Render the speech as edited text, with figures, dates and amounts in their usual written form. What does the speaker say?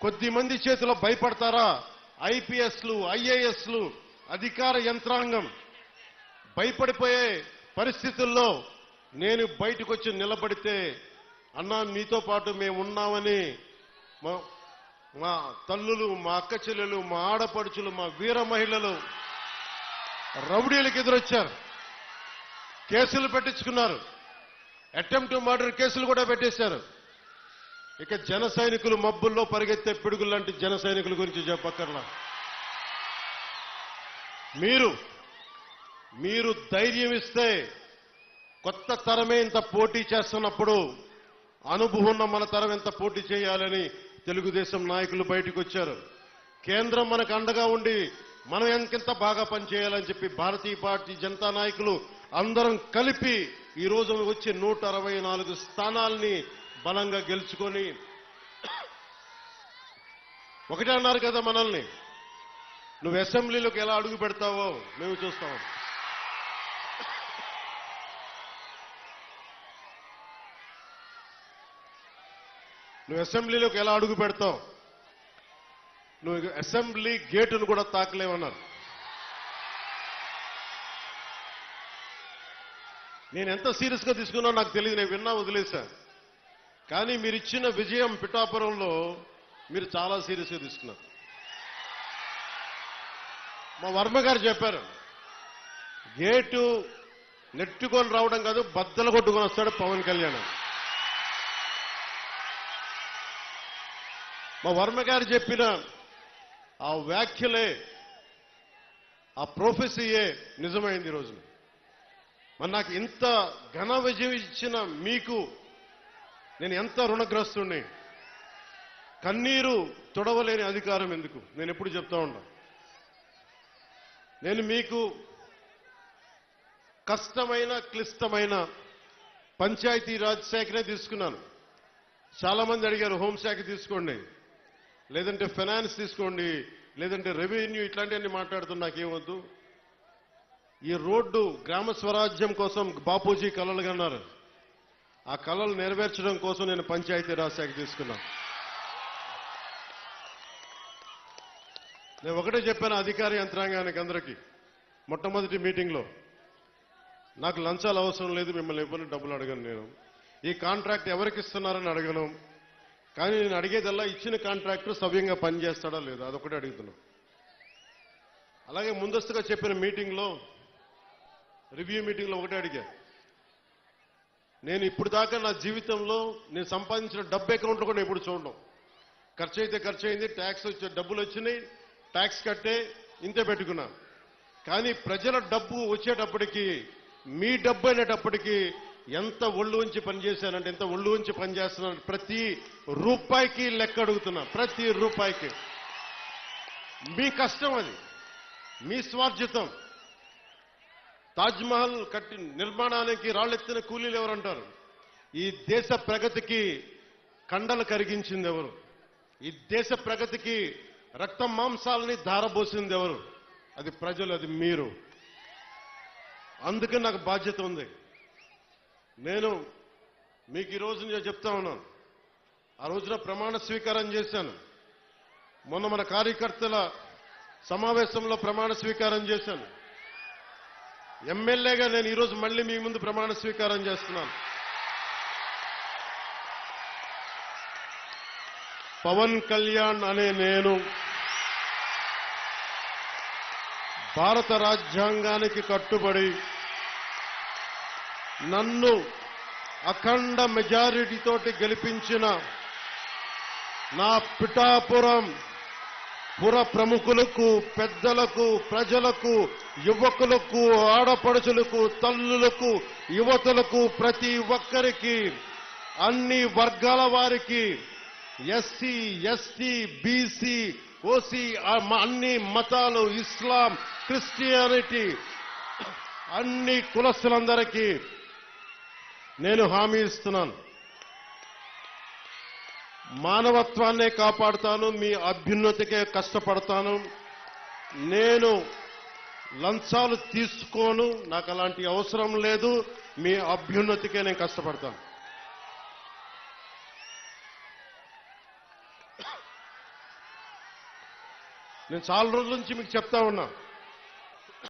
కొద్ది మంది చేతిలో భయపడతారా? ఐపీఎస్లు, ఐఏఎస్లు, అధికార యంత్రాంగం భయపడిపోయే పరిస్థితుల్లో నేను బయటకు వచ్చి నిలబడితే, అన్నా మీతో పాటు మేము ఉన్నామని మా తల్లులు, మా అక్క చెల్లెలు, మా ఆడపడుచులు, మా వీర మహిళలు రౌడీలకు ఎదురొచ్చారు. కేసులు పెట్టించుకున్నారు. అటెంప్ట్ మర్డర్ కేసులు కూడా పెట్టేశారు. ఇక జన సైనికులు మబ్బుల్లో పరిగెత్తే పిడుగులు లాంటి జన సైనికుల గురించి చెప్పక్కర్లా. మీరు ధైర్యం ఇస్తే, కొత్త తరమే ఇంత పోటీ చేస్తున్నప్పుడు అనుభవం ఉన్న మన తరం ఎంత పోటీ చేయాలని తెలుగుదేశం నాయకులు బయటకు వచ్చారు. కేంద్రం మనకు అండగా ఉండి మనం ఎంకెంత బాగా పనిచేయాలని చెప్పి భారతీయ పార్టీ జనతా నాయకులు అందరం కలిపి ఈ రోజు వచ్చి 164 స్థానాల్ని బలంగా గెలుచుకొని, ఒకటే అన్నారు కదా మనల్ని, నువ్వు అసెంబ్లీలోకి ఎలా అడుగు పెడతావో మేము చూస్తాం. నువ్వు అసెంబ్లీలోకి ఎలా అడుగు పెడతావు, నువ్వు అసెంబ్లీ గేటును కూడా తాకలేవన్నారు. నేను ఎంత సీరియస్ గా తీసుకున్నా నాకు తెలియదు, నేను విన్నా వదిలేశా. కానీ మీరు ఇచ్చిన విజయం పిఠాపురంలో మీరు చాలా సీరియస్ గా తీసుకున్నారు. మా వర్మ గారు చెప్పారు, గేటు నెట్టుకొని రావడం కాదు, బద్దలు కొట్టుకొని వస్తాడు పవన్ కళ్యాణ్. మా వర్మ గారు చెప్పిన ఆ వ్యాఖ్యలే, ఆ ప్రొఫెసీయే నిజమైంది ఈ రోజున. మరి నాకు ఇంత ఘన విజయం ఇచ్చిన మీకు నేను ఎంత రుణగ్రస్తుని. కన్నీరు తొడవలేని అధికారం ఎందుకు, నేను ఎప్పుడు చెప్తా ఉన్నా. నేను మీకు కష్టమైన, క్లిష్టమైన పంచాయతీరాజ్ శాఖనే తీసుకున్నాను. చాలా మంది అడిగారు హోంశాఖ తీసుకోండి, లేదంటే ఫైనాన్స్ తీసుకోండి, లేదంటే రెవెన్యూ, ఇట్లాంటివన్నీ మాట్లాడుతున్నా. నాకేమొద్దు. ఈ రోడ్డు గ్రామ స్వరాజ్యం కోసం బాపూజీ కలలు కన్నారు. ఆ కలలు నెరవేర్చడం కోసం నేను పంచాయతీరాజ్ శాఖ తీసుకున్నాను. నేను ఒకటే చెప్పాను అధికార యంత్రాంగానికి అందరికీ మొట్టమొదటి మీటింగ్లో, నాకు లంచాలు అవసరం లేదు, మిమ్మల్ని ఎవరిని డబ్బులు అడగను. నేను ఈ కాంట్రాక్ట్ ఎవరికి ఇస్తున్నారని అడగను. కానీ నేను అడిగేదల్లా ఇచ్చిన కాంట్రాక్టర్ సవ్యంగా పనిచేస్తాడా లేదా, అదొకటే అడుగుతున్నాను. అలాగే ముందస్తుగా చెప్పిన మీటింగ్లో, రివ్యూ మీటింగ్లో ఒకటే అడిగా, నేను ఇప్పుడు దాకా నా జీవితంలో నేను సంపాదించిన డబ్బు అకౌంట్లో కూడా ఎప్పుడు చూడడం. ఖర్చు అయితే ఖర్చు అయింది, ట్యాక్స్ వచ్చే డబ్బులు వచ్చినాయి, ట్యాక్స్ కట్టే ఇంతే పెట్టుకున్నా. కానీ ప్రజల డబ్బు వచ్చేటప్పటికి, మీ డబ్బు అనేటప్పటికీ ఎంత ఒళ్ళు ఉంచి పనిచేశానంటే, ఎంత ఒళ్ళు ఉంచి పనిచేస్తున్నాను. ప్రతి రూపాయికి లెక్క అడుగుతున్నా, ప్రతి రూపాయికి. మీ కష్టం అది, మీ స్వార్జితం. తాజ్మహల్ కట్టి నిర్మాణానికి రాళ్లెత్తిన కూలీలు ఎవరంటారు? ఈ దేశ ప్రగతికి కండలు కరిగించింది ఎవరు? ఈ దేశ ప్రగతికి రక్త మాంసాలని ధారబోసింది ఎవరు? అది ప్రజలు, అది మీరు. అందుకే నాకు బాధ్యత ఉంది. నేను మీకు ఈ రోజు నేను చెప్తా ఉన్నాను, ఆ రోజున ప్రమాణ స్వీకారం చేశాను. మొన్న మన కార్యకర్తల సమావేశంలో ప్రమాణ స్వీకారం చేశాను. ఎమ్మెల్యేగా నేను ఈరోజు మళ్ళీ మీ ముందు ప్రమాణ స్వీకారం చేస్తున్నాను. పవన్ కళ్యాణ్ అనే నేను భారత రాజ్యాంగానికి కట్టుబడి నన్ను అఖండ మెజారిటీతోటి గెలిపించిన నా పిఠాపురం పుర ప్రముఖులకు, పెద్దలకు, ప్రజలకు, యువకులకు, ఆడపడుచులకు, తల్లులకు, యువతులకు, ప్రతి ఒక్కరికి, అన్ని వర్గాల వారికి, ఎస్సీ, ఎస్టీ, బీసీ, ఓసీ, అన్ని మతాలు, ఇస్లాం, క్రిస్టియానిటీ, అన్ని కులస్తులందరికీ నేను హామీ ఇస్తున్నాను. మానవత్వాన్నే కాపాడుతాను, మీ అభ్యున్నతికే కష్టపడతాను. నేను లంచాలు తీసుకోను, నాకు అలాంటి అవసరం లేదు. మీ అభ్యున్నతికే నేను కష్టపడతాను. నేను చాలా రోజుల నుంచి మీకు చెప్తా ఉన్నా